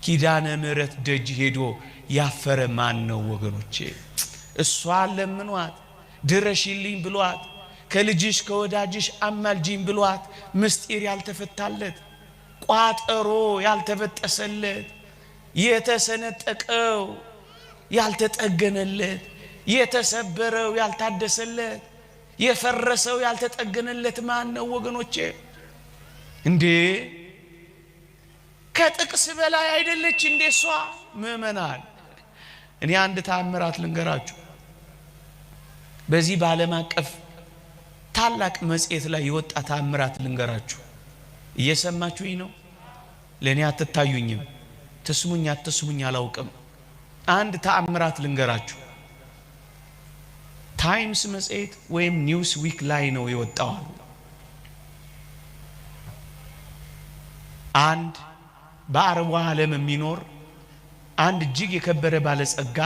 ኪዳነ ምሕረት ደጅ ሄዶ ያፈረ ማን ነው ወገኖቼ? እሷ ለምኗት ድረሽልኝ ብሏት ከልጅሽ ከወዳጅሽ አማልጂኝ ብሏት ምስጢር ያልተፈታለት ቋጠሮ ያልተበጠሰለት የተሰነጠቀው ያልተጠገነለት የተሰበረው ያልታደሰለት የፈረሰው ያልተጠገነለት ማን ነው ወገኖቼ? እንዴ ከጥቅስ በላይ አይደለች እንዴ እሷ? ምእመናን እኔ አንድ ተአምራት ልንገራችሁ። በዚህ በዓለም አቀፍ ታላቅ መጽሔት ላይ የወጣ ተአምራት ልንገራችሁ። እየሰማችሁኝ ነው? ለኔ አትታዩኝም። ተስሙኝ አትስሙኝ አላውቅም። አንድ ተአምራት ልንገራችሁ። ታይምስ መጽሔት ወይም ኒውስ ዊክ ላይ ነው የወጣው። አንድ በአረቡ ዓለም የሚኖር አንድ እጅግ የከበረ ባለጸጋ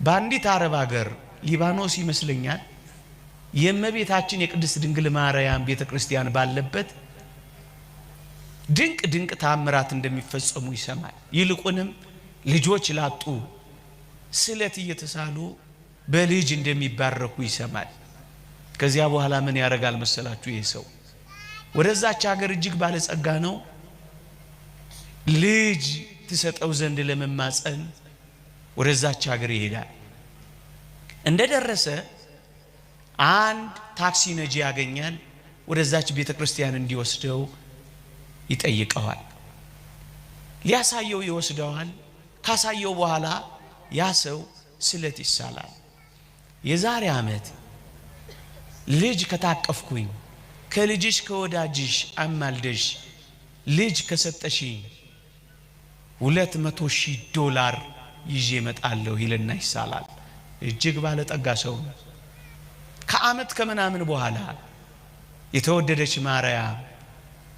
በአንዲት አረብ ሀገር ሊባኖስ ይመስለኛል የእመቤታችን የቅድስት ድንግል ማርያም ቤተክርስቲያን ባለበት ድንቅ ድንቅ ተአምራት እንደሚፈጸሙ ይሰማል። ይልቁንም ልጆች ላጡ ስለት እየተሳሉ በልጅ እንደሚባረኩ ይሰማል። ከዚያ በኋላ ምን ያደርጋል መሰላችሁ? ይሄ ሰው ወደዛች ሀገር እጅግ ባለጸጋ ነው። ልጅ ትሰጠው ዘንድ ለመማፀን ወደዛች ሀገር ይሄዳል። እንደደረሰ አንድ ታክሲ ነጂ ያገኛል። ወደዛች ቤተክርስቲያን እንዲወስደው ይጠይቀዋል። ሊያሳየው ይወስደዋል። ካሳየው በኋላ ያ ሰው ስለት ይሳላል። የዛሬ ዓመት ልጅ ከታቀፍኩኝ ከልጅሽ ከወዳጅሽ አማልደሽ ልጅ ከሰጠሽኝ $200,000 ይዤ እመጣለሁ ይልና ይሳላል። እጅግ ባለጠጋ ሰው ነው። ከዓመት ከምናምን በኋላ የተወደደች ማርያም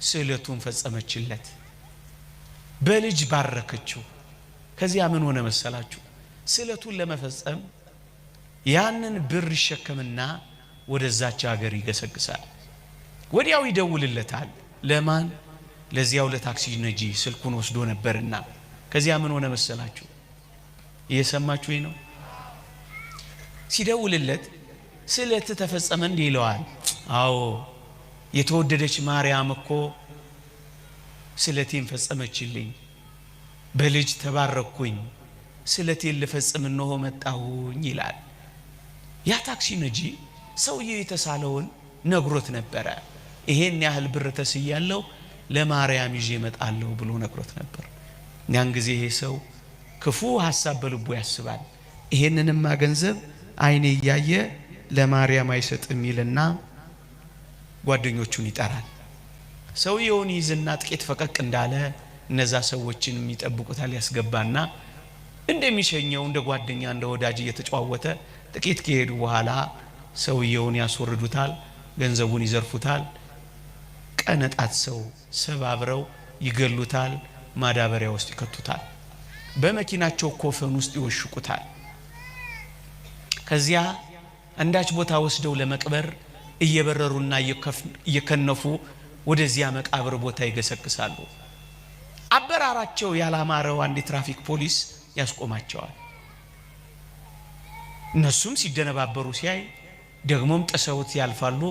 ስዕለቱን ፈጸመችለት፣ በልጅ ባረከችው። ከዚያ ምን ሆነ መሰላችሁ? ስዕለቱን ለመፈጸም ያንን ብር ይሸከምና ወደዛች ሀገር ይገሰግሳል። ወዲያው ይደውልለታል። ለማን? ለዚያው ለታክሲ ነጂ ስልኩን ወስዶ ነበርና። ከዚያ ምን ሆነ መሰላችሁ? እየሰማችሁኝ ነው? ሲደውልለት ስዕለት ተፈጸመ እንዴ ይለዋል። አዎ የተወደደች ማርያም እኮ ስዕለቴን ፈጸመችልኝ፣ በልጅ ተባረኩኝ፣ ስዕለቴን ልፈጽም እነሆ መጣሁኝ ይላል። ያ ታክሲ ነጂ ሰውየው የተሳለውን ነግሮት ነበረ። ይሄን ያህል ብር ተስያለው ለማርያም ይዤ እመጣለሁ ብሎ ነግሮት ነበር። ያን ጊዜ ይሄ ሰው ክፉ ሐሳብ በልቡ ያስባል። ይሄንንማ ገንዘብ አይኔ እያየ ለማርያም አይሰጥም ይልና ጓደኞቹን ይጠራል። ሰውየውን ይዝና ጥቂት ፈቀቅ እንዳለ እነዛ ሰዎችን የሚጠብቁታል ያስገባና እንደሚሸኘው እንደ ጓደኛ እንደ ወዳጅ እየተጫወተ ጥቂት ከሄዱ በኋላ ሰውየውን ያስወርዱታል፣ ገንዘቡን ይዘርፉታል፣ ቀነጣት ሰው ሰባብረው ይገሉታል፣ ማዳበሪያ ውስጥ ይከቱታል፣ በመኪናቸው ኮፈን ውስጥ ይወሽቁታል። ከዚያ አንዳች ቦታ ወስደው ለመቅበር እየበረሩና እየከነፉ ወደዚያ መቃብር ቦታ ይገሰግሳሉ። አበራራቸው ያላማረው አንድ ትራፊክ ፖሊስ ያስቆማቸዋል። እነሱም ሲደነባበሩ ሲያይ ደግሞም ጥሰውት ያልፋሉ።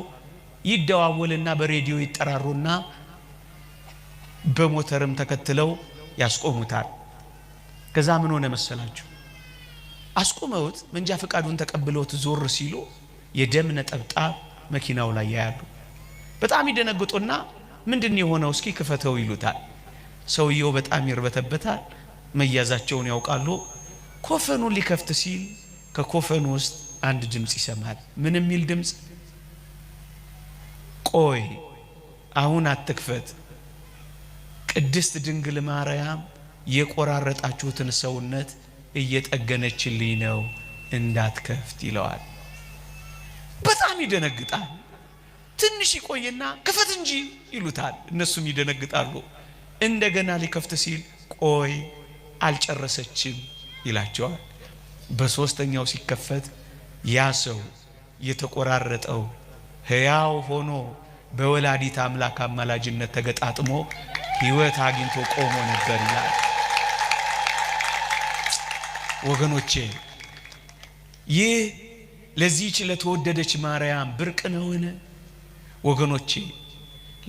ይደዋወልና በሬዲዮ ይጠራሩና በሞተርም ተከትለው ያስቆሙታል። ከዛ ምን ሆነ መሰላችሁ? አስቆመውት መንጃ ፈቃዱን ተቀብለውት ዞር ሲሉ የደም ነጠብጣብ መኪናው ላይ ያያሉ። በጣም ይደነግጡና ምንድነው የሆነው እስኪ ክፈተው ይሉታል። ሰውየው በጣም ይርበተበታል። መያዛቸውን ያውቃሉ። ኮፈኑን ሊከፍት ሲል ከኮፈኑ ውስጥ አንድ ድምጽ ይሰማል። ምን የሚል ድምጽ? ቆይ አሁን አትክፈት፣ ቅድስት ድንግል ማርያም የቆራረጣችሁትን ሰውነት እየጠገነችልኝ ነው እንዳትከፍት ይለዋል። በጣም ይደነግጣል። ትንሽ ይቆይና ክፈት እንጂ ይሉታል። እነሱም ይደነግጣሉ። እንደገና ሊከፍት ሲል ቆይ አልጨረሰችም ይላቸዋል። በሶስተኛው ሲከፈት ያ ሰው የተቆራረጠው ሕያው ሆኖ በወላዲት አምላክ አማላጅነት ተገጣጥሞ ሕይወት አግኝቶ ቆሞ ነበር ይላል። ወገኖቼ ይህ ለዚህች ለተወደደች ማርያም ብርቅ ነውን? ወገኖቼ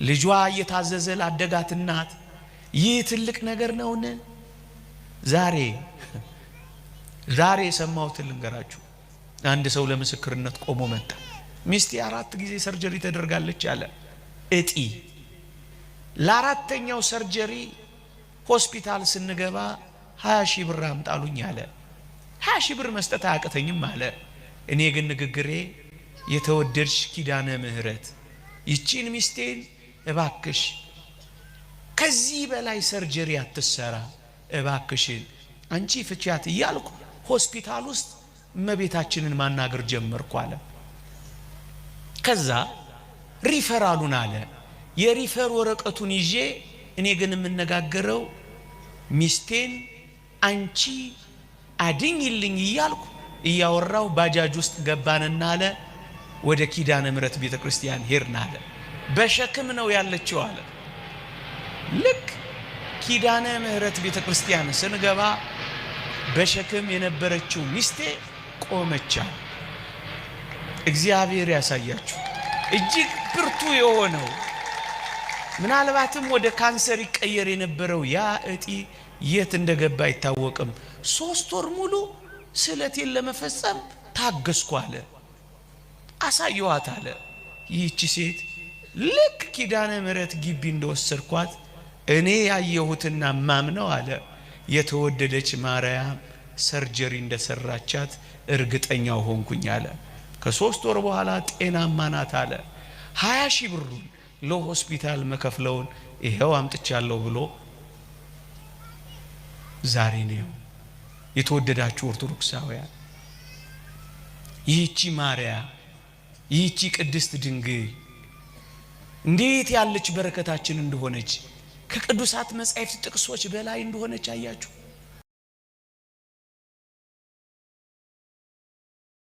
ልጇ እየታዘዘ ላደጋት እናት ይህ ትልቅ ነገር ነውን? ዛሬ የሰማሁትን ልንገራችሁ። አንድ ሰው ለምስክርነት ቆሞ መጣ። ሚስቴ 4 ጊዜ ሰርጀሪ ተደርጋለች አለ። እጢ ለአራተኛው ሰርጀሪ ሆስፒታል ስንገባ 20 ሺህ ብር አምጣሉኝ አለ። 20 ሺህ ብር መስጠት አያቅተኝም አለ። እኔ ግን ንግግሬ የተወደድሽ ኪዳነ ምህረት ይቺን ሚስቴን እባክሽ ከዚህ በላይ ሰርጀሪ አትሰራ እባክሽን አንቺ ፍቻት እያልኩ ሆስፒታል ውስጥ እመቤታችንን ማናገር ጀመርኩ አለ። ከዛ ሪፈራሉን አለ የሪፈር ወረቀቱን ይዤ እኔ ግን የምነጋገረው ሚስቴን አንቺ አድኝልኝ እያልኩ እያወራው ባጃጅ ውስጥ ገባንና አለ ወደ ኪዳነ ምህረት ቤተክርስቲያን ሄድን አለ። በሸክም ነው ያለችው አለ። ልክ ኪዳነ ምህረት ቤተክርስቲያን ስንገባ በሸክም የነበረችው ሚስቴ ቆመች። እግዚአብሔር ያሳያችሁ። እጅግ ብርቱ የሆነው ምናልባትም ወደ ካንሰር ይቀየር የነበረው ያ እጢ የት እንደገባ አይታወቅም። 3 ወር ሙሉ ስለቴን ለመፈጸም ታገስኩ አለ። አሳየዋት አለ። ይህች ሴት ልክ ኪዳነ ምህረት ግቢ እንደወሰድኳት እኔ ያየሁትና ማምነው አለ የተወደደች ማርያም ሰርጀሪ እንደሰራቻት እርግጠኛው ሆንኩኝ አለ። ከ3 ወር በኋላ ጤናማ ናት አለ። 20 ሺህ ብሩን ለሆስፒታል መከፍለውን ይሄው አምጥቻለሁ ብሎ ዛሬ ነው። የተወደዳችሁ ኦርቶዶክሳውያን ይህቺ ማርያም ይህቺ ቅድስት ድንግል እንዴት ያለች በረከታችን እንደሆነች ከቅዱሳት መጻሕፍት ጥቅሶች በላይ እንደሆነች አያችሁ።